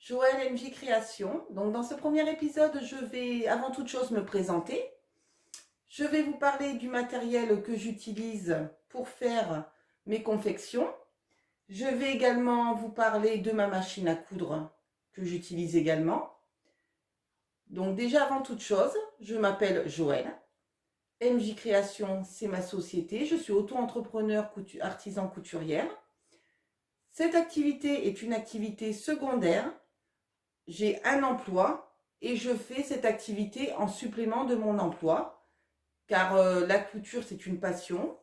Joël MJ Création. Donc dans ce premier épisode, je vais avant toute chose me présenter. Je vais vous parler du matériel que j'utilise pour faire mes confections. Je vais également vous parler de ma machine à coudre que j'utilise également. Donc déjà avant toute chose, je m'appelle Joël. MJ Création, c'est ma société. Je suis auto-entrepreneur artisan couturière. Cette activité est une activité secondaire. J'ai un emploi et je fais cette activité en supplément de mon emploi, car la couture, c'est une passion.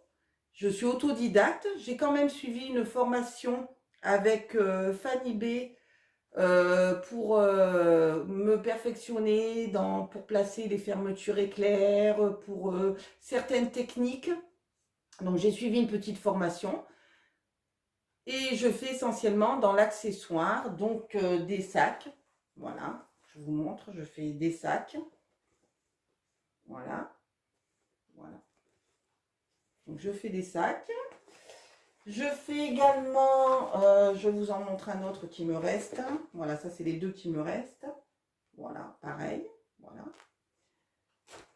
Je suis autodidacte. J'ai quand même suivi une formation avec Fanny B pour me perfectionner pour placer les fermetures éclairs, pour certaines techniques. Donc j'ai suivi une petite formation et je fais essentiellement dans l'accessoire, donc des sacs. Voilà, je vous montre, je fais des sacs. Voilà, voilà. Donc je fais des sacs. Je fais également, je vous en montre un autre qui me reste. Voilà, ça c'est les deux qui me restent. Voilà, pareil. Voilà.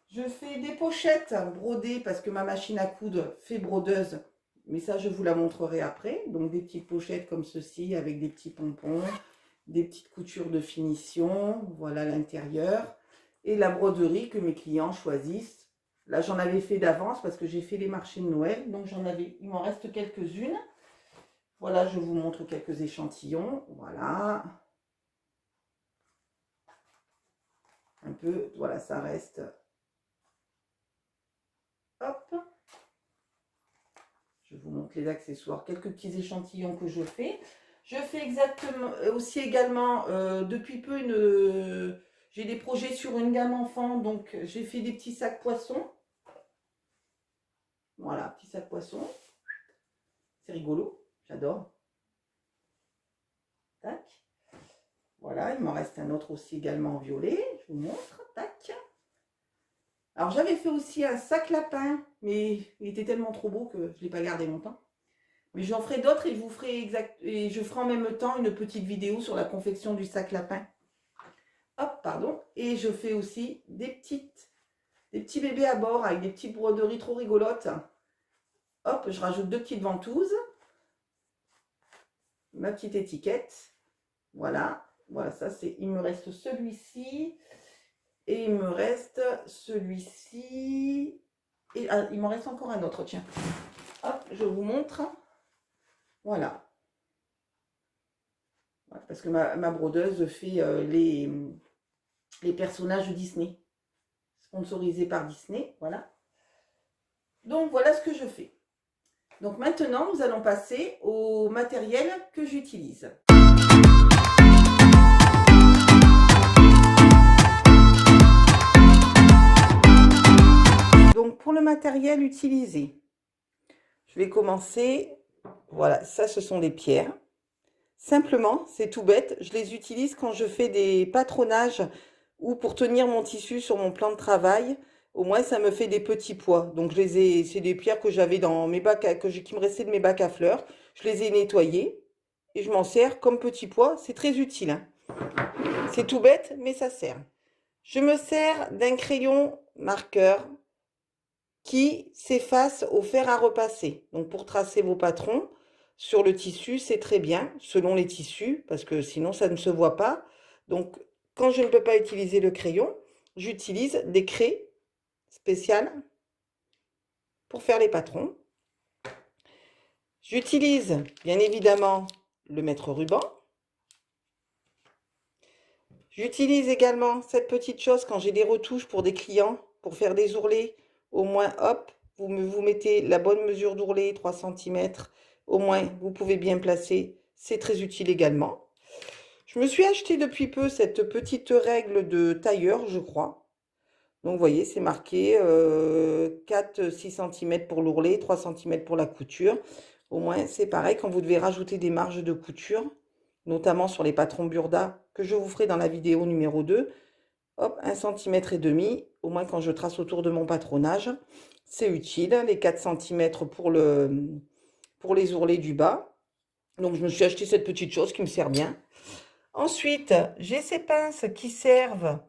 Je fais des pochettes brodées parce que ma machine à coudre fait brodeuse. Mais ça, je vous la montrerai après. Donc des petites pochettes comme ceci avec des petits pompons, des petites coutures de finition. Voilà l'intérieur. Et la broderie que mes clients choisissent. Là, j'en avais fait d'avance parce que j'ai fait les marchés de Noël. Donc il m'en reste quelques-unes. Voilà, je vous montre quelques échantillons. Voilà. Un peu, voilà, ça reste. Hop. Je vous montre les accessoires, quelques petits échantillons que je fais. Je fais exactement aussi également depuis peu j'ai des projets sur une gamme enfant, donc j'ai fait des petits sacs poissons. Voilà, petits sacs poissons. C'est rigolo, j'adore. Tac. Voilà, il m'en reste un autre aussi également en violet. Je vous montre. Tac. Alors j'avais fait aussi un sac lapin, mais il était tellement trop beau que je ne l'ai pas gardé longtemps. Mais j'en ferai d'autres et je ferai en même temps une petite vidéo sur la confection du sac lapin. Hop, pardon. Et je fais aussi des petits bébés à bord avec des petites broderies trop rigolotes. Hop, je rajoute deux petites ventouses. Ma petite étiquette. Voilà. Voilà, ça c'est. Il me reste celui-ci. Et il me reste celui-ci. Et il m'en reste encore un autre, tiens. Hop, je vous montre. Voilà. Parce que ma brodeuse fait les personnages Disney. Sponsorisés par Disney, voilà. Donc voilà ce que je fais. Donc maintenant, nous allons passer au matériel que j'utilise. Donc pour le matériel utilisé, je vais commencer. Voilà, ça ce sont des pierres. Simplement, c'est tout bête, je les utilise quand je fais des patronages ou pour tenir mon tissu sur mon plan de travail. Au moins, ça me fait des petits pois. Donc, c'est des pierres que j'avais dans mes bacs, qui me restaient de mes bacs à fleurs. Je les ai nettoyées et je m'en sers comme petits pois. C'est très utile, hein. C'est tout bête, mais ça sert. Je me sers d'un crayon marqueur qui s'efface au fer à repasser. Donc, pour tracer vos patrons sur le tissu, c'est très bien, selon les tissus, parce que sinon, ça ne se voit pas. Donc, quand je ne peux pas utiliser le crayon, j'utilise des craies spéciales pour faire les patrons. J'utilise bien évidemment le mètre-ruban. J'utilise également cette petite chose quand j'ai des retouches pour des clients, pour faire des ourlets. Au moins, hop, vous mettez la bonne mesure d'ourlet, 3 cm. Au moins, vous pouvez bien placer. C'est très utile également. Je me suis acheté depuis peu cette petite règle de tailleur, je crois. Donc, vous voyez, c'est marqué 4-6 cm pour l'ourlet, 3 cm pour la couture. Au moins, c'est pareil quand vous devez rajouter des marges de couture, notamment sur les patrons Burda, que je vous ferai dans la vidéo numéro 2. Hop, 1,5 cm, au moins quand je trace autour de mon patronage. C'est utile, les 4 cm pour les ourlets du bas. Donc, je me suis acheté cette petite chose qui me sert bien. Ensuite, j'ai ces pinces qui servent,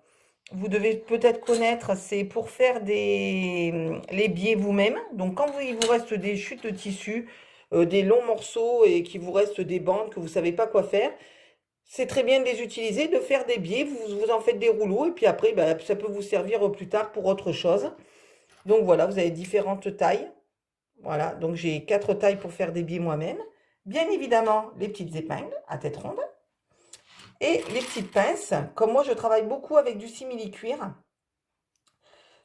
vous devez peut-être connaître, c'est pour faire les biais vous-même. Donc, quand il vous reste des chutes de tissu, des longs morceaux et qu'il vous reste des bandes que vous ne savez pas quoi faire, c'est très bien de les utiliser, de faire des biais, vous en faites des rouleaux et puis après, bah, ça peut vous servir plus tard pour autre chose. Donc voilà, vous avez différentes tailles. Voilà, donc j'ai 4 tailles pour faire des biais moi-même. Bien évidemment, les petites épingles à tête ronde. Et les petites pinces, comme moi je travaille beaucoup avec du simili-cuir.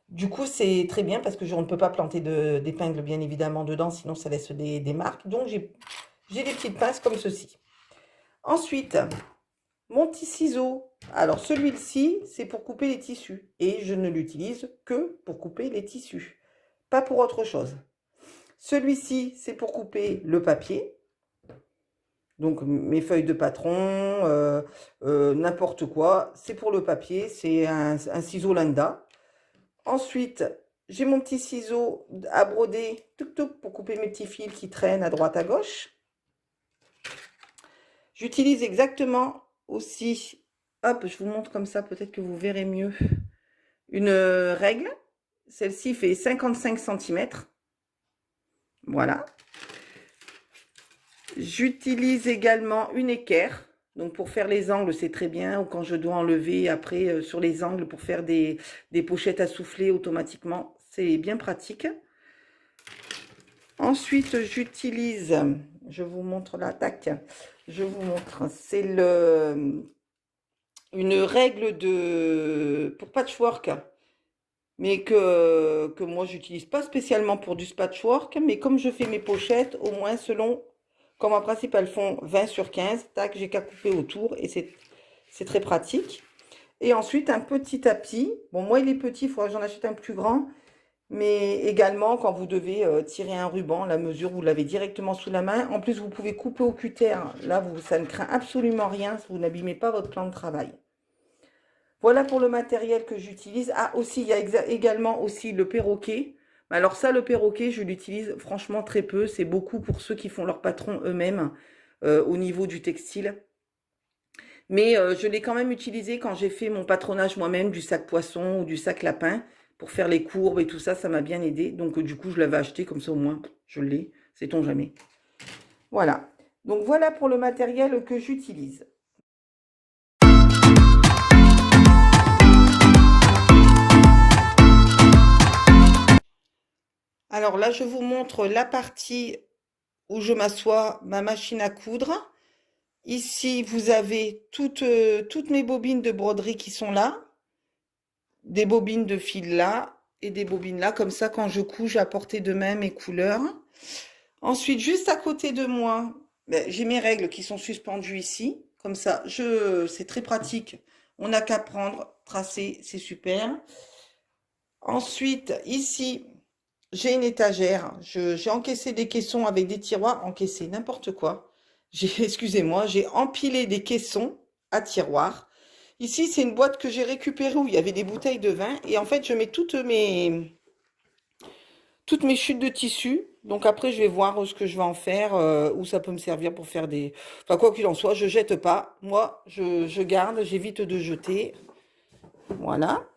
Du coup, c'est très bien parce que on ne peut pas planter d'épingles bien évidemment dedans, sinon ça laisse des marques. Donc j'ai des petites pinces comme ceci. Ensuite, mon petit ciseau. Alors celui-ci, c'est pour couper les tissus. Et je ne l'utilise que pour couper les tissus, pas pour autre chose. Celui-ci, c'est pour couper le papier. Donc mes feuilles de patron, n'importe quoi. C'est pour le papier, c'est un ciseau Landa. Ensuite, j'ai mon petit ciseau à broder pour couper mes petits fils qui traînent à droite à gauche. J'utilise exactement aussi, hop, je vous montre comme ça, peut-être que vous verrez mieux, une règle. Celle-ci fait 55 cm. Voilà. J'utilise également une équerre. Donc pour faire les angles, c'est très bien. Ou quand je dois enlever après sur les angles pour faire des pochettes à souffler automatiquement, c'est bien pratique. Ensuite, j'utilise, je vous montre là, tac, je vous montre, c'est une règle pour patchwork, mais que moi, j'utilise pas spécialement pour du patchwork, mais comme je fais mes pochettes, au moins selon, comme en principe, elles font 20 sur 15, tac, j'ai qu'à couper autour et c'est très pratique. Et ensuite, un petit tapis. Bon, moi, il est petit, il faudra que j'en achète un plus grand. Mais également, quand vous devez tirer un ruban, la mesure, vous l'avez directement sous la main. En plus, vous pouvez couper au cutter. Là, ça ne craint absolument rien. Vous n'abîmez pas votre plan de travail. Voilà pour le matériel que j'utilise. Ah, aussi, il y a également aussi le perroquet. Alors ça, le perroquet, je l'utilise franchement très peu. C'est beaucoup pour ceux qui font leur patron eux-mêmes au niveau du textile. Mais je l'ai quand même utilisé quand j'ai fait mon patronage moi-même du sac poisson ou du sac lapin. Pour faire les courbes et tout ça, ça m'a bien aidé. Donc du coup, je l'avais acheté comme ça au moins, je l'ai. Sait-on jamais. Voilà. Donc voilà pour le matériel que j'utilise. Alors là, je vous montre la partie où je m'assois, ma machine à coudre. Ici, vous avez toutes mes bobines de broderie qui sont là. Des bobines de fil là et des bobines là. Comme ça, quand je couds, j'ai à portée de main mes couleurs. Ensuite, juste à côté de moi, j'ai mes règles qui sont suspendues ici. Comme ça, c'est très pratique. On n'a qu'à prendre, tracer, c'est super. Ensuite, ici, j'ai une étagère. J'ai encaissé des caissons avec des tiroirs. Encaissé, n'importe quoi. Excusez-moi, j'ai empilé des caissons à tiroirs. Ici, c'est une boîte que j'ai récupérée où il y avait des bouteilles de vin. Et en fait, je mets toutes mes chutes de tissu. Donc après, je vais voir ce que je vais en faire, où ça peut me servir pour faire des... Enfin, quoi qu'il en soit, je jette pas. Moi, je garde, j'évite de jeter. Voilà.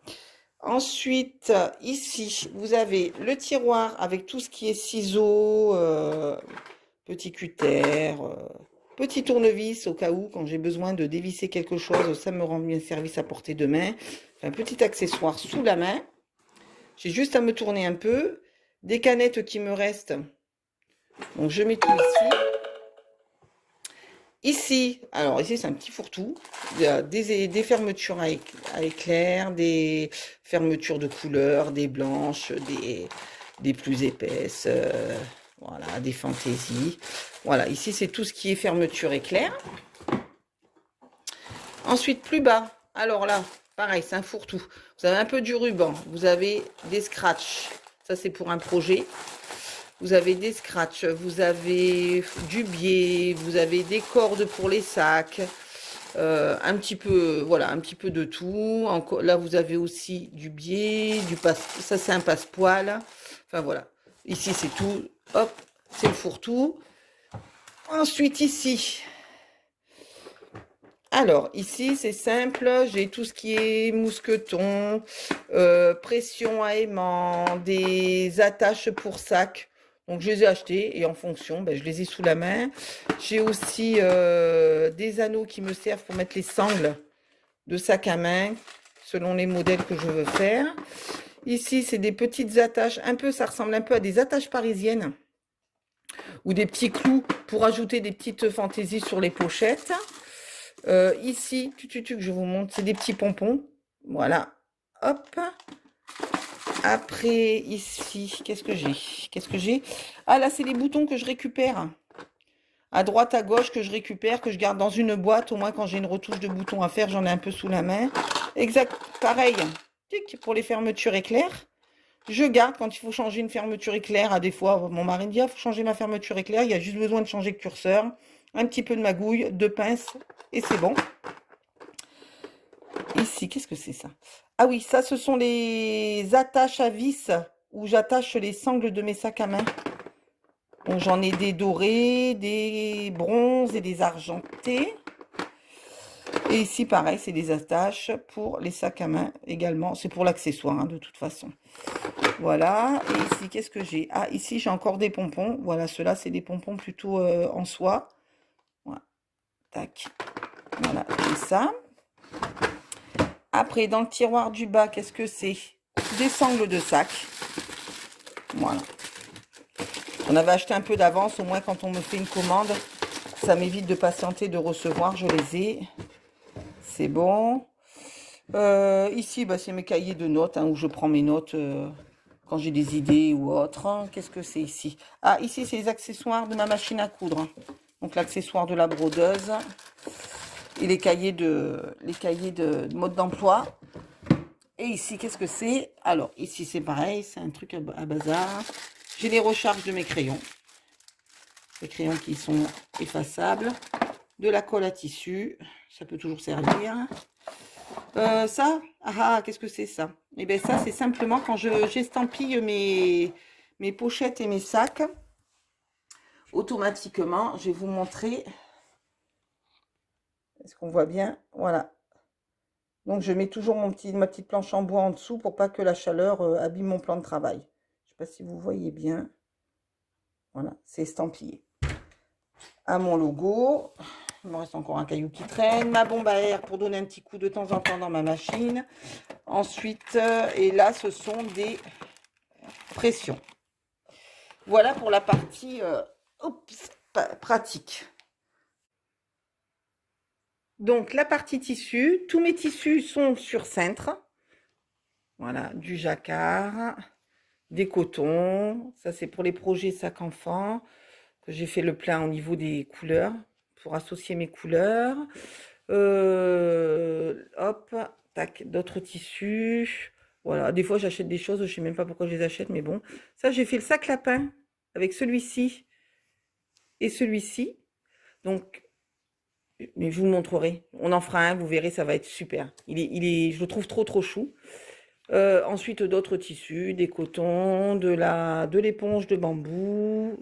Ensuite, ici, vous avez le tiroir avec tout ce qui est ciseaux, petit cutter, petit tournevis au cas où, quand j'ai besoin de dévisser quelque chose, ça me rend bien service à portée de main. Un petit accessoire sous la main. J'ai juste à me tourner un peu. Des canettes qui me restent. Donc, je mets tout ici. Ici, alors ici, c'est un petit fourre-tout. Il y a des fermetures à éclair, des fermetures de couleur, des blanches, des plus épaisses. Voilà, des fantaisies. Voilà, ici, c'est tout ce qui est fermeture éclair. Ensuite, plus bas. Alors là, pareil, c'est un fourre-tout. Vous avez un peu du ruban. Vous avez des scratchs. Ça, c'est pour un projet. Vous avez des scratchs, vous avez du biais, vous avez des cordes pour les sacs, un petit peu, voilà, un petit peu de tout. Là, vous avez aussi du biais, ça c'est un passepoil. Enfin voilà, ici c'est tout, hop, c'est le fourre-tout. Ensuite ici, Alors, ici, c'est simple. J'ai tout ce qui est mousqueton, pression à aimant, des attaches pour sac. Donc, je les ai achetés et en fonction, ben, je les ai sous la main. J'ai aussi des anneaux qui me servent pour mettre les sangles de sac à main, selon les modèles que je veux faire. Ici, c'est des petites attaches. Ça ressemble un peu à des attaches parisiennes ou des petits clous pour ajouter des petites fantaisies sur les pochettes. Ici, que je vous montre, c'est des petits pompons. Voilà. Hop. Après, ici, qu'est-ce que j'ai? Ah, là, c'est les boutons que je récupère. À droite, à gauche, que je récupère, que je garde dans une boîte. Au moins, quand j'ai une retouche de boutons à faire, j'en ai un peu sous la main. Exact. Pareil. Pour les fermetures éclairs. Je garde quand il faut changer une fermeture éclair. À des fois, mon mari me dit, il faut changer ma fermeture éclair. Il y a juste besoin de changer le curseur. Un petit peu de magouille, de pince, et c'est bon. Ici, qu'est-ce que c'est ça? Ah oui, ça, ce sont les attaches à vis où j'attache les sangles de mes sacs à main. Donc, j'en ai des dorés, des bronzes et des argentés. Et ici, pareil, c'est des attaches pour les sacs à main également. C'est pour l'accessoire, hein, de toute façon. Voilà. Et ici, qu'est-ce que j'ai? Ah, ici, j'ai encore des pompons. Voilà, ceux-là, c'est des pompons plutôt en soie. Voilà. Tac. Voilà, j'ai ça. Après, dans le tiroir du bas, qu'est-ce que c'est? Des sangles de sac. Voilà. On avait acheté un peu d'avance, au moins quand on me fait une commande, ça m'évite de patienter, de recevoir. Je les ai. C'est bon. Ici, bah, c'est mes cahiers de notes, hein, où je prends mes notes quand j'ai des idées ou autre. Qu'est-ce que c'est ici? Ah, ici, c'est les accessoires de ma machine à coudre. Donc, l'accessoire de la brodeuse. Et les cahiers de mode d'emploi. Et ici, qu'est-ce que c'est? Alors, ici, c'est pareil, c'est un truc à bazar. J'ai les recharges de mes crayons. Les crayons qui sont effaçables. De la colle à tissu. Ça peut toujours servir. Ça, qu'est-ce que c'est ça? Eh bien, ça, c'est simplement quand j'estampille mes pochettes et mes sacs. Automatiquement, je vais vous montrer. Est-ce qu'on voit bien? Voilà. Donc, je mets toujours ma petite planche en bois en dessous pour pas que la chaleur abîme mon plan de travail. Je ne sais pas si vous voyez bien. Voilà, c'est estampillé. À mon logo. Il me reste encore un caillou qui traîne. Ma bombe à air pour donner un petit coup de temps en temps dans ma machine. Ensuite, et là, ce sont des pressions. Voilà pour la partie pratique. Donc, la partie tissu, tous mes tissus sont sur cintre. Voilà, du jacquard, des cotons. Ça, c'est pour les projets sac enfant, que j'ai fait le plein au niveau des couleurs, pour associer mes couleurs. Hop, tac, d'autres tissus. Voilà, des fois, j'achète des choses, je ne sais même pas pourquoi je les achète, mais bon. Ça, j'ai fait le sac lapin avec celui-ci et celui-ci. Donc, mais je vous le montrerai. On en fera un, vous verrez, ça va être super. Je le trouve trop chou. Ensuite, d'autres tissus, des cotons, de l'éponge de bambou.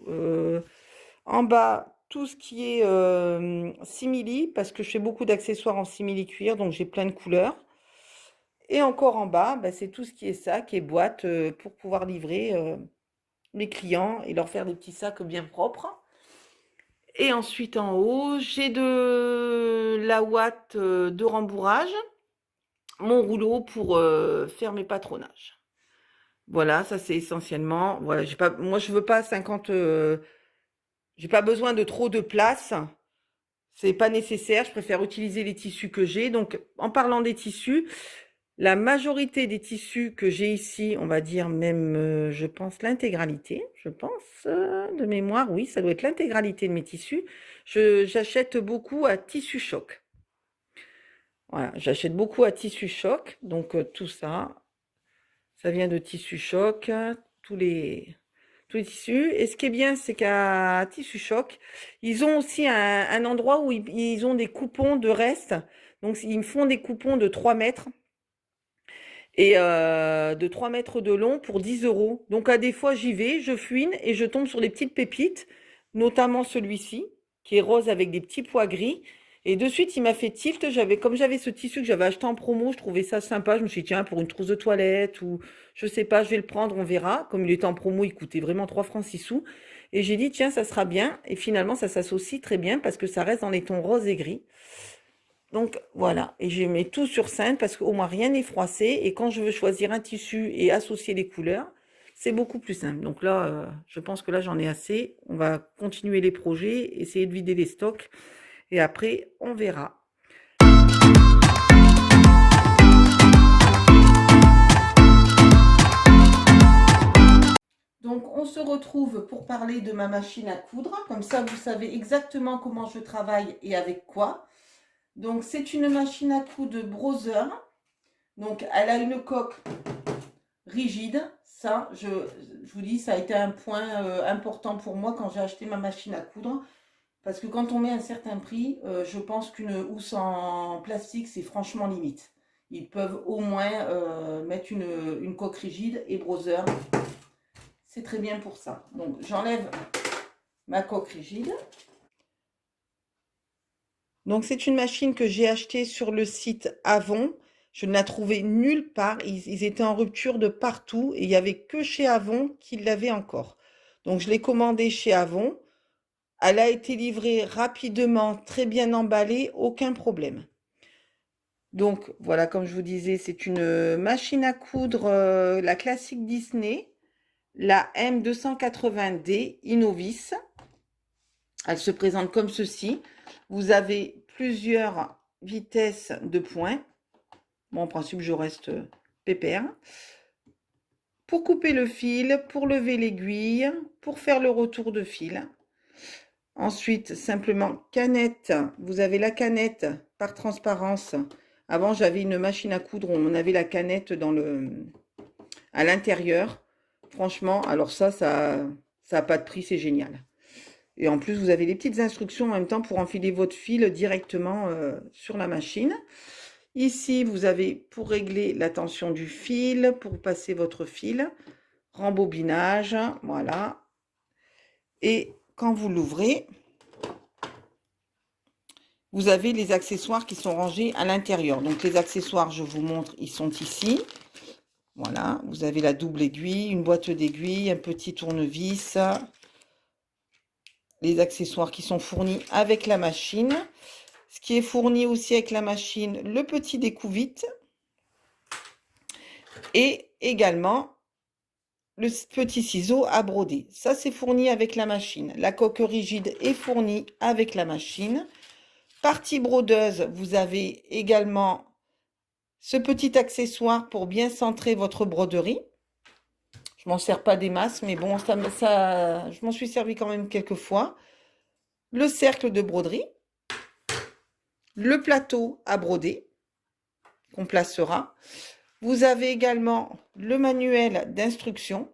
En bas, tout ce qui est simili, parce que je fais beaucoup d'accessoires en simili cuir, donc j'ai plein de couleurs. Et encore en bas, bah, c'est tout ce qui est sac et boîte pour pouvoir livrer les clients et leur faire des petits sacs bien propres. Et ensuite, en haut, j'ai de la ouate de rembourrage, mon rouleau pour faire mes patronages. Voilà, ça c'est essentiellement. Voilà, moi je veux pas 50. J'ai pas besoin de trop de place. C'est pas nécessaire. Je préfère utiliser les tissus que j'ai. Donc, en parlant des tissus, la majorité des tissus que j'ai ici, on va dire même, je pense, l'intégralité, je pense, de mémoire, oui, ça doit être l'intégralité de mes tissus. J'achète beaucoup à Tissu Choc. Voilà, j'achète beaucoup à Tissu Choc. Donc, tout ça, ça vient de Tissu Choc, tous les tissus. Et ce qui est bien, c'est qu'à Tissu Choc, ils ont aussi un endroit où ils ont des coupons de reste. Donc, ils me font des coupons de 3 mètres. Et de 3 mètres de long pour 10 euros. Donc, à des fois, j'y vais, je fouine et je tombe sur des petites pépites, notamment celui-ci, qui est rose avec des petits pois gris. Et de suite, il m'a fait tilt. Comme j'avais ce tissu que j'avais acheté en promo, je trouvais ça sympa. Je me suis dit, tiens, pour une trousse de toilette ou je sais pas, je vais le prendre, on verra. Comme il était en promo, il coûtait vraiment 3 francs 6 sous. Et j'ai dit, tiens, ça sera bien. Et finalement, ça s'associe très bien parce que ça reste dans les tons rose et gris. Donc voilà, et je mets tout sur cintre parce qu'au moins rien n'est froissé. Et quand je veux choisir un tissu et associer les couleurs, c'est beaucoup plus simple. Donc là, je pense que là, j'en ai assez. On va continuer les projets, essayer de vider les stocks. Et après, on verra. Donc, on se retrouve pour parler de ma machine à coudre. Comme ça, vous savez exactement comment je travaille et avec quoi. Donc, c'est une machine à coudre Brother. Donc, elle a une coque rigide. Ça, je vous dis, ça a été un point important pour moi quand j'ai acheté ma machine à coudre. Parce que quand on met un certain prix, je pense qu'une housse en plastique, c'est franchement limite. Ils peuvent au moins mettre une coque rigide et Brother, c'est très bien pour ça. Donc, j'enlève ma coque rigide. Donc, c'est une machine que j'ai achetée sur le site Avon. Je ne la trouvais nulle part. Ils étaient en rupture de partout et il n'y avait que chez Avon qu'ils l'avaient encore. Donc, je l'ai commandée chez Avon. Elle a été livrée rapidement, très bien emballée, aucun problème. Donc, voilà, comme je vous disais, c'est une machine à coudre, la classique Disney, la M280D Innovis. Elle se présente comme ceci. Vous avez plusieurs vitesses de points. Bon, en principe, je reste pépère. Pour couper le fil, pour lever l'aiguille, pour faire le retour de fil. Ensuite, simplement, canette. Vous avez la canette par transparence. Avant, j'avais une machine à coudre où on avait la canette à l'intérieur. Franchement, alors ça n'a pas de prix, c'est génial. Et en plus, vous avez les petites instructions en même temps pour enfiler votre fil directement sur la machine. Ici, vous avez pour régler la tension du fil, pour passer votre fil, rembobinage, voilà. Et quand vous l'ouvrez, vous avez les accessoires qui sont rangés à l'intérieur. Donc, les accessoires, je vous montre, ils sont ici. Voilà, vous avez la double aiguille, une boîte d'aiguilles, un petit tournevis. Les accessoires qui sont fournis avec la machine. Ce qui est fourni aussi avec la machine, le petit découvite. Et également, le petit ciseau à broder. Ça, c'est fourni avec la machine. La coque rigide est fournie avec la machine. Partie brodeuse, vous avez également ce petit accessoire pour bien centrer votre broderie. Je m'en sers pas des masses, mais bon, je m'en suis servi quand même quelques fois. Le cercle de broderie. Le plateau à broder qu'on placera. Vous avez également le manuel d'instruction.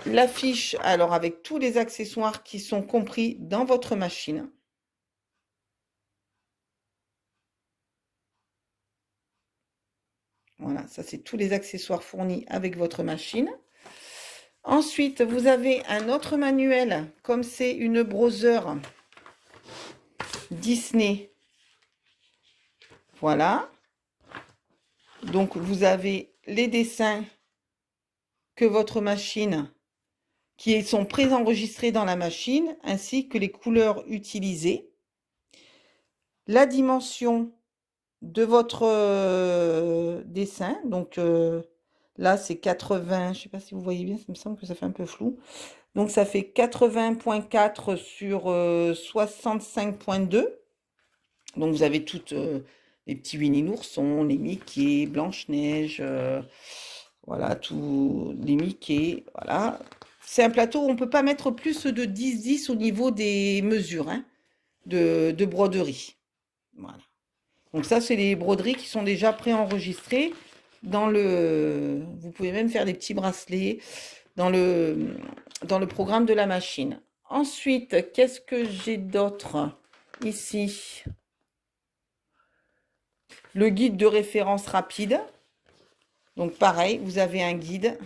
La fiche, alors avec tous les accessoires qui sont compris dans votre machine. Voilà, ça c'est tous les accessoires fournis avec votre machine. Ensuite, vous avez un autre manuel, comme c'est une Brother Disney. Voilà. Donc, vous avez les dessins que votre machine, qui sont préenregistrés dans la machine, ainsi que les couleurs utilisées. La dimension de votre dessin. Donc, là, c'est 80, je ne sais pas si vous voyez bien, ça me semble que ça fait un peu flou. Donc, ça fait 80.4 sur 65.2. Donc, vous avez toutes les petits Winnie l'ourson, les Mickey, Blanche-Neige, voilà, tous les Mickey, voilà. C'est un plateau où on ne peut pas mettre plus de 10-10 au niveau des mesures hein, de broderie. Voilà. Donc ça, c'est les broderies qui sont déjà préenregistrées dans le... Vous pouvez même faire des petits bracelets dans le programme de la machine. Ensuite, qu'est-ce que j'ai d'autre ici? Le guide de référence rapide. Donc pareil, vous avez un guide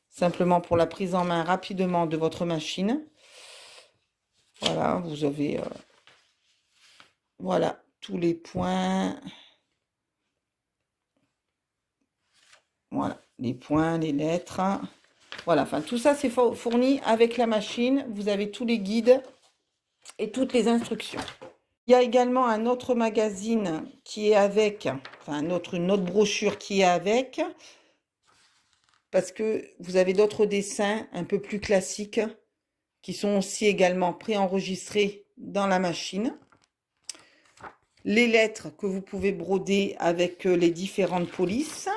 simplement pour la prise en main rapidement de votre machine. Voilà, vous avez voilà tous les points. Voilà, les points, les lettres. Voilà, enfin tout ça c'est fourni avec la machine. Vous avez tous les guides et toutes les instructions. Il y a également un autre magazine qui est avec, enfin une autre brochure qui est avec, parce que vous avez d'autres dessins un peu plus classiques qui sont aussi également préenregistrés dans la machine. Les lettres que vous pouvez broder avec les différentes polices.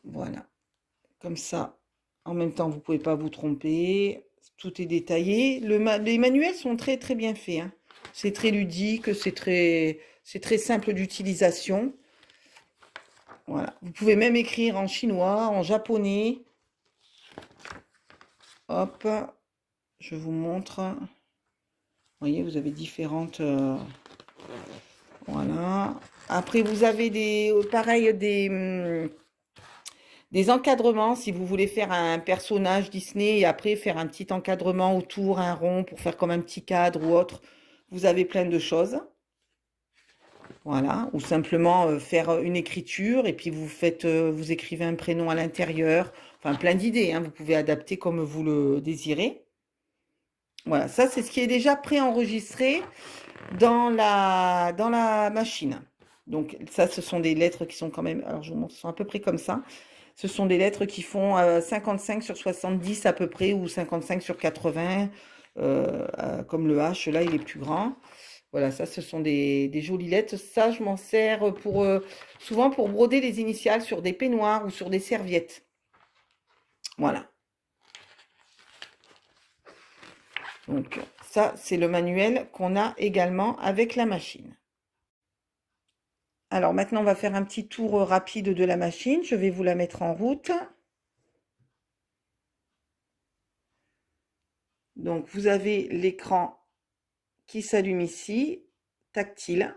Voilà, comme ça, en même temps, vous ne pouvez pas vous tromper. Tout est détaillé. Les manuels sont très très bien faits, hein. C'est très ludique, c'est très simple d'utilisation. Voilà. Vous pouvez même écrire en chinois, en japonais. Hop, je vous montre. Vous voyez, vous avez différentes... voilà. Après, vous avez pareil, des encadrements, si vous voulez faire un personnage Disney et après faire un petit encadrement autour, un rond pour faire comme un petit cadre ou autre. Vous avez plein de choses. Voilà, ou simplement faire une écriture et puis vous écrivez un prénom à l'intérieur. Enfin, plein d'idées, hein, vous pouvez adapter comme vous le désirez. Voilà, ça c'est ce qui est déjà préenregistré dans la machine. Donc ça, ce sont des lettres qui sont quand même, alors je vous montre, sont à peu près comme ça. Ce sont des lettres qui font 55 sur 70 à peu près, ou 55 sur 80, comme le H, là, il est plus grand. Voilà, ça, ce sont des jolies lettres. Ça, je m'en sers souvent pour broder les initiales sur des peignoirs ou sur des serviettes. Voilà. Donc, ça, c'est le manuel qu'on a également avec la machine. Alors, maintenant, on va faire un petit tour rapide de la machine. Je vais vous la mettre en route. Donc, vous avez l'écran qui s'allume ici, tactile.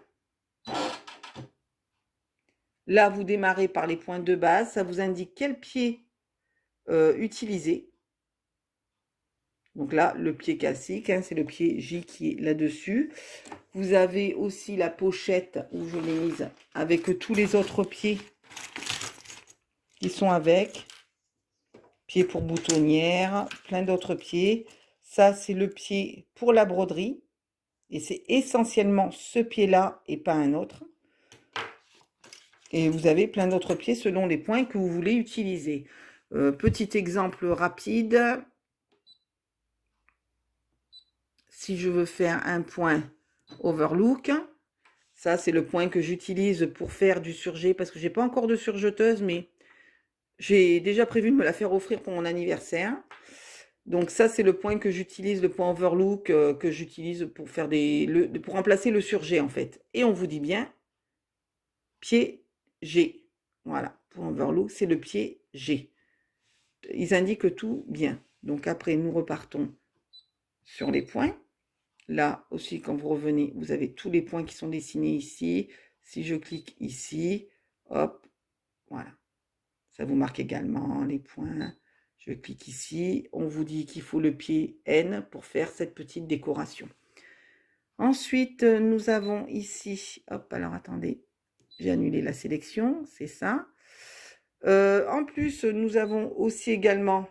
Là, vous démarrez par les points de base. Ça vous indique quel pied utiliser. Donc là, le pied classique, hein, c'est le pied J qui est là-dessus. Vous avez aussi la pochette où je l'ai mise avec tous les autres pieds qui sont avec. Pied pour boutonnière, plein d'autres pieds. Ça, c'est le pied pour la broderie. Et c'est essentiellement ce pied-là et pas un autre. Et vous avez plein d'autres pieds selon les points que vous voulez utiliser. Petit exemple rapide. Si je veux faire un point overlook, ça c'est le point que j'utilise pour faire du surjet parce que j'ai pas encore de surjeteuse, mais j'ai déjà prévu de me la faire offrir pour mon anniversaire. Donc ça c'est le point que j'utilise, le point overlook que j'utilise pour faire pour remplacer le surjet en fait. Et on vous dit bien pied G. Voilà, pour overlook, c'est le pied G. Ils indiquent tout bien. Donc après, nous repartons sur les points. Là aussi, quand vous revenez, vous avez tous les points qui sont dessinés ici. Si je clique ici, hop, voilà. Ça vous marque également les points. Je clique ici. On vous dit qu'il faut le pied N pour faire cette petite décoration. Ensuite, nous avons ici, hop, alors attendez, j'ai annulé la sélection, c'est ça. En plus, nous avons aussi également,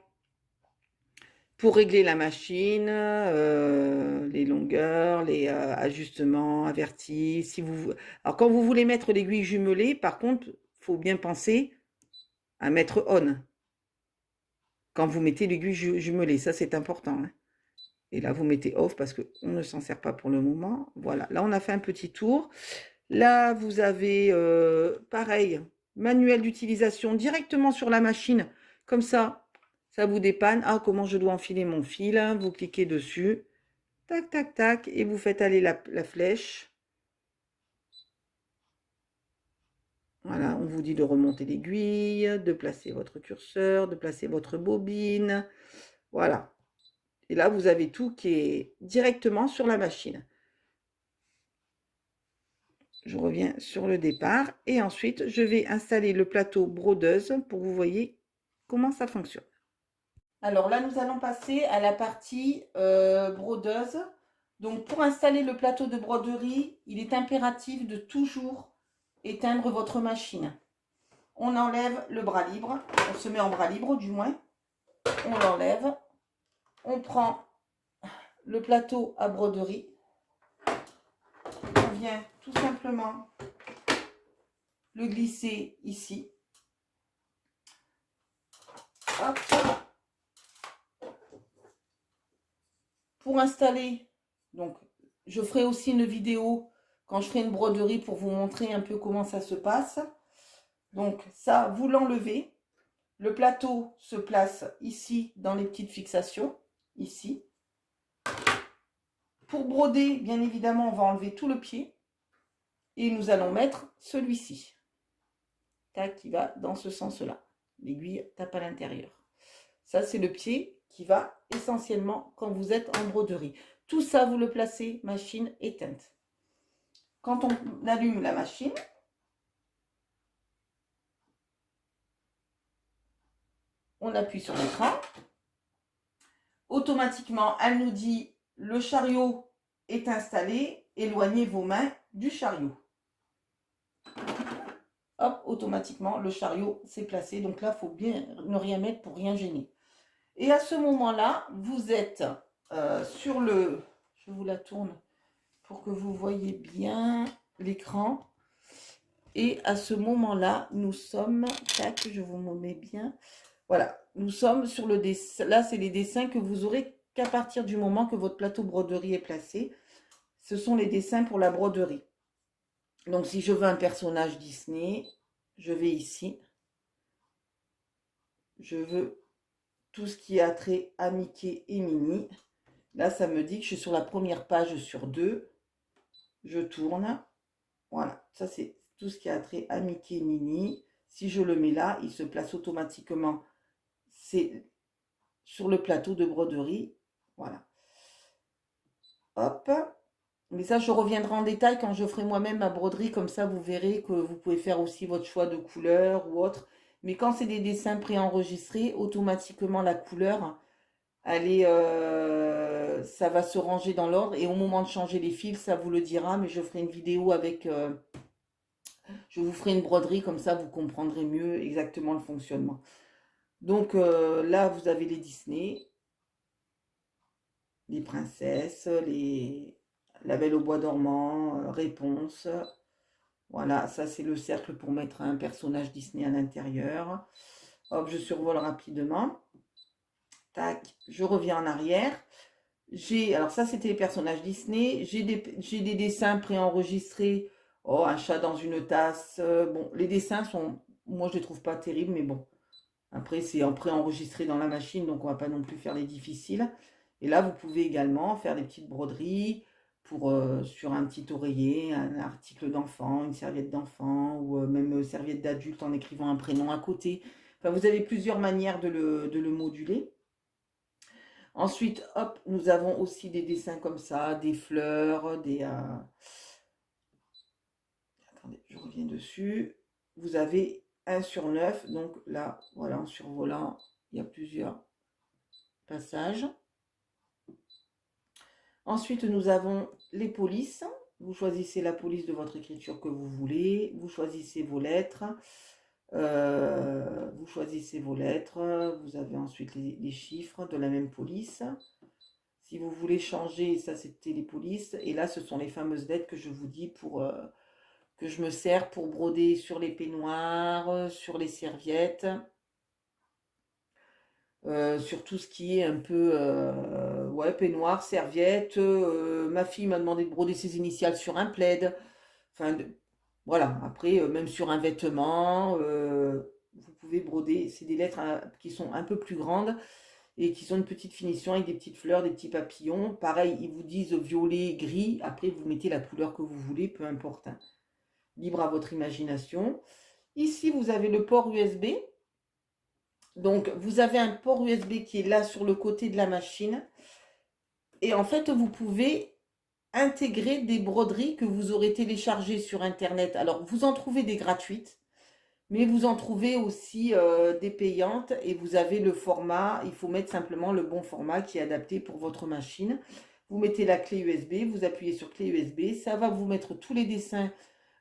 pour régler la machine, les longueurs, les ajustements avertis. Alors, quand vous voulez mettre l'aiguille jumelée, par contre, il faut bien penser à mettre on. Quand vous mettez l'aiguille jumelée, ça c'est important, hein. Et là, vous mettez off parce qu'on ne s'en sert pas pour le moment. Voilà, là on a fait un petit tour. Là, vous avez, pareil, manuel d'utilisation directement sur la machine. Comme ça vous dépanne. Ah, comment je dois enfiler mon fil? Vous cliquez dessus. Tac, tac, tac. Et vous faites aller la flèche. Voilà, on vous dit de remonter l'aiguille, de placer votre curseur, de placer votre bobine. Voilà. Et là, vous avez tout qui est directement sur la machine. Je reviens sur le départ et ensuite je vais installer le plateau brodeuse pour que vous voyez comment ça fonctionne. Alors là, nous allons passer à la partie brodeuse. Donc pour installer le plateau de broderie, il est impératif de toujours éteindre votre machine. On enlève le bras libre, on se met en bras libre du moins, on l'enlève, on prend le plateau à broderie, on vient tout simplement le glisser ici. Hop. Pour installer, donc je ferai aussi une vidéo quand je ferai une broderie pour vous montrer un peu comment ça se passe. Donc ça, vous l'enlevez. Le plateau se place ici dans les petites fixations, ici. Pour broder, bien évidemment, on va enlever tout le pied et nous allons mettre celui-ci. Tac, qui va dans ce sens-là. L'aiguille tape à l'intérieur. Ça, c'est le pied qui va essentiellement quand vous êtes en broderie. Tout ça, vous le placez machine éteinte. Quand on allume la machine, on appuie sur l'écran. Automatiquement, elle nous dit le chariot est installé, éloignez vos mains du chariot. Hop, automatiquement, le chariot s'est placé. Donc là, il faut bien ne rien mettre pour rien gêner. Et à ce moment-là, vous êtes sur le... Je vous la tourne pour que vous voyez bien l'écran. Et à ce moment-là, nous sommes... Tac, je vous mets bien. Voilà, nous sommes sur le dessin. Là, c'est les dessins que vous aurez qu'à partir du moment que votre plateau broderie est placé. Ce sont les dessins pour la broderie. Donc, si je veux un personnage Disney, je vais ici. Je veux tout ce qui a trait à Mickey et Minnie. Là, ça me dit que je suis sur la première page sur 2. Je tourne. Voilà, ça c'est tout ce qui a trait à Mickey et Minnie. Si je le mets là, il se place automatiquement. C'est sur le plateau de broderie. Voilà. Hop. Mais ça, je reviendrai en détail quand je ferai moi-même ma broderie. Comme ça, vous verrez que vous pouvez faire aussi votre choix de couleur ou autre. Mais quand c'est des dessins préenregistrés, automatiquement, la couleur, elle est, ça va se ranger dans l'ordre. Et au moment de changer les fils, ça vous le dira. Mais je ferai une vidéo avec... je vous ferai une broderie. Comme ça, vous comprendrez mieux exactement le fonctionnement. Donc là, vous avez les Disney. Les princesses, la Belle au bois dormant, Réponse. Voilà, ça c'est le cercle pour mettre un personnage Disney à l'intérieur. Hop, je survole rapidement. Tac, je reviens en arrière. Alors ça c'était les personnages Disney. J'ai des dessins préenregistrés. Oh, un chat dans une tasse. Bon, les dessins sont, moi je les trouve pas terribles, mais bon. Après c'est en préenregistré dans la machine, donc on va pas non plus faire les difficiles. Et là, vous pouvez également faire des petites broderies pour, sur un petit oreiller, un article d'enfant, une serviette d'enfant ou même serviette d'adulte en écrivant un prénom à côté. Enfin, vous avez plusieurs manières de le moduler. Ensuite, hop, nous avons aussi des dessins comme ça, des fleurs, des... Attendez, je reviens dessus. Vous avez 1 sur 9. Donc là, voilà, en survolant, il y a plusieurs passages. Ensuite, nous avons les polices. Vous choisissez la police de votre écriture que vous voulez. Vous choisissez vos lettres. Vous choisissez vos lettres. Vous avez ensuite les chiffres de la même police. Si vous voulez changer, ça c'était les polices. Et là, ce sont les fameuses lettres que je vous dis que je me sers pour broder sur les peignoirs, sur les serviettes. Sur tout ce qui est un peu ouais, peignoir, serviette. Ma fille m'a demandé de broder ses initiales sur un plaid. Enfin, voilà. Après, même sur un vêtement, vous pouvez broder. C'est des lettres qui sont un peu plus grandes et qui ont une petite finition avec des petites fleurs, des petits papillons. Pareil, ils vous disent violet, gris. Après, vous mettez la couleur que vous voulez, peu importe, hein. Libre à votre imagination. Ici, vous avez le port USB. Donc, vous avez un port USB qui est là sur le côté de la machine. Et en fait, vous pouvez intégrer des broderies que vous aurez téléchargées sur Internet. Alors, vous en trouvez des gratuites. Mais vous en trouvez aussi des payantes et vous avez le format, il faut mettre simplement le bon format qui est adapté pour votre machine. Vous mettez la clé USB, vous appuyez sur clé USB, ça va vous mettre tous les dessins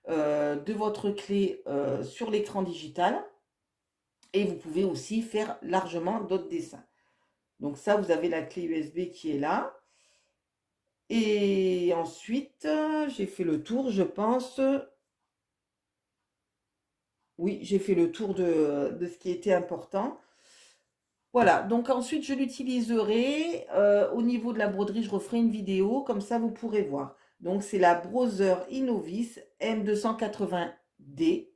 de votre clé sur l'écran digital et vous pouvez aussi faire largement d'autres dessins. Donc ça, vous avez la clé USB qui est là. Et ensuite, j'ai fait le tour, je pense. Oui, j'ai fait le tour de ce qui était important. Voilà, donc ensuite je l'utiliserai au niveau de la broderie, je referai une vidéo, comme ça vous pourrez voir. Donc c'est la Brother Innovis M280D.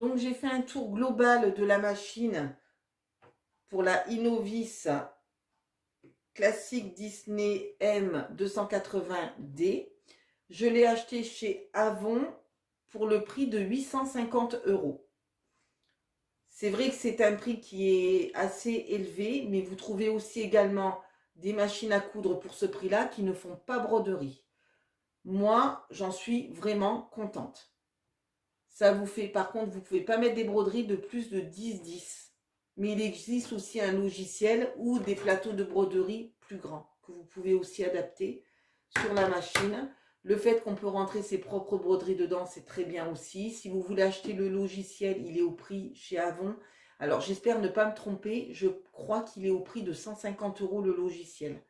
Donc j'ai fait un tour global de la machine pour la Innovis classique Disney M280D. Je l'ai acheté chez Avon pour le prix de 850 €. C'est vrai que c'est un prix qui est assez élevé, mais vous trouvez aussi également des machines à coudre pour ce prix-là qui ne font pas broderie. Moi, j'en suis vraiment contente. Ça vous fait, par contre, vous ne pouvez pas mettre des broderies de plus de 10-10. Mais il existe aussi un logiciel ou des plateaux de broderie plus grands que vous pouvez aussi adapter sur la machine. Le fait qu'on peut rentrer ses propres broderies dedans, c'est très bien aussi. Si vous voulez acheter le logiciel, il est au prix chez Avon. Alors, j'espère ne pas me tromper. Je crois qu'il est au prix de 150 € le logiciel.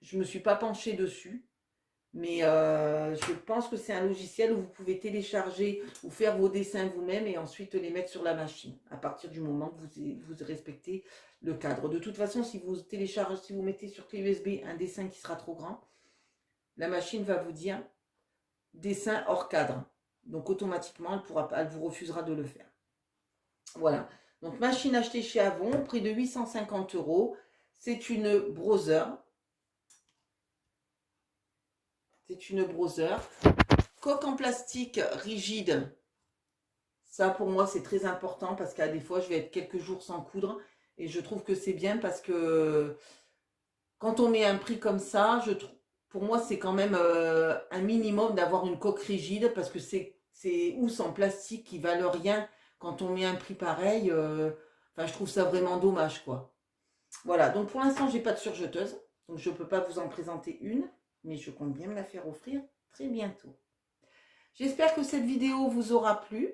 Je ne me suis pas penchée dessus. Mais je pense que c'est un logiciel où vous pouvez télécharger ou faire vos dessins vous-même et ensuite les mettre sur la machine. À partir du moment que vous respectez le cadre. De toute façon, si vous téléchargez, si vous mettez sur clé USB un dessin qui sera trop grand, la machine va vous dire dessin hors cadre. Donc automatiquement, elle vous refusera de le faire. Voilà. Donc machine achetée chez Avon, prix de 850 €. C'est une Brother. C'est une Brother. Coque en plastique rigide. Ça, pour moi, c'est très important parce qu'à des fois, je vais être quelques jours sans coudre. Et je trouve que c'est bien parce que quand on met un prix comme ça, pour moi, c'est quand même un minimum d'avoir une coque rigide parce que c'est housses en plastique qui valent rien quand on met un prix pareil. Enfin, je trouve ça vraiment dommage, quoi. Voilà, donc pour l'instant, j'ai pas de surjeteuse. Donc, je ne peux pas vous en présenter une. Mais je compte bien me la faire offrir très bientôt. J'espère que cette vidéo vous aura plu,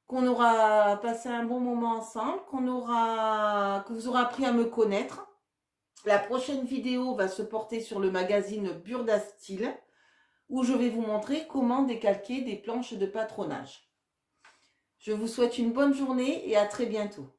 qu'on aura passé un bon moment ensemble, que vous aurez appris à me connaître. La prochaine vidéo va se porter sur le magazine Burda Style, où je vais vous montrer comment décalquer des planches de patronage. Je vous souhaite une bonne journée et à très bientôt.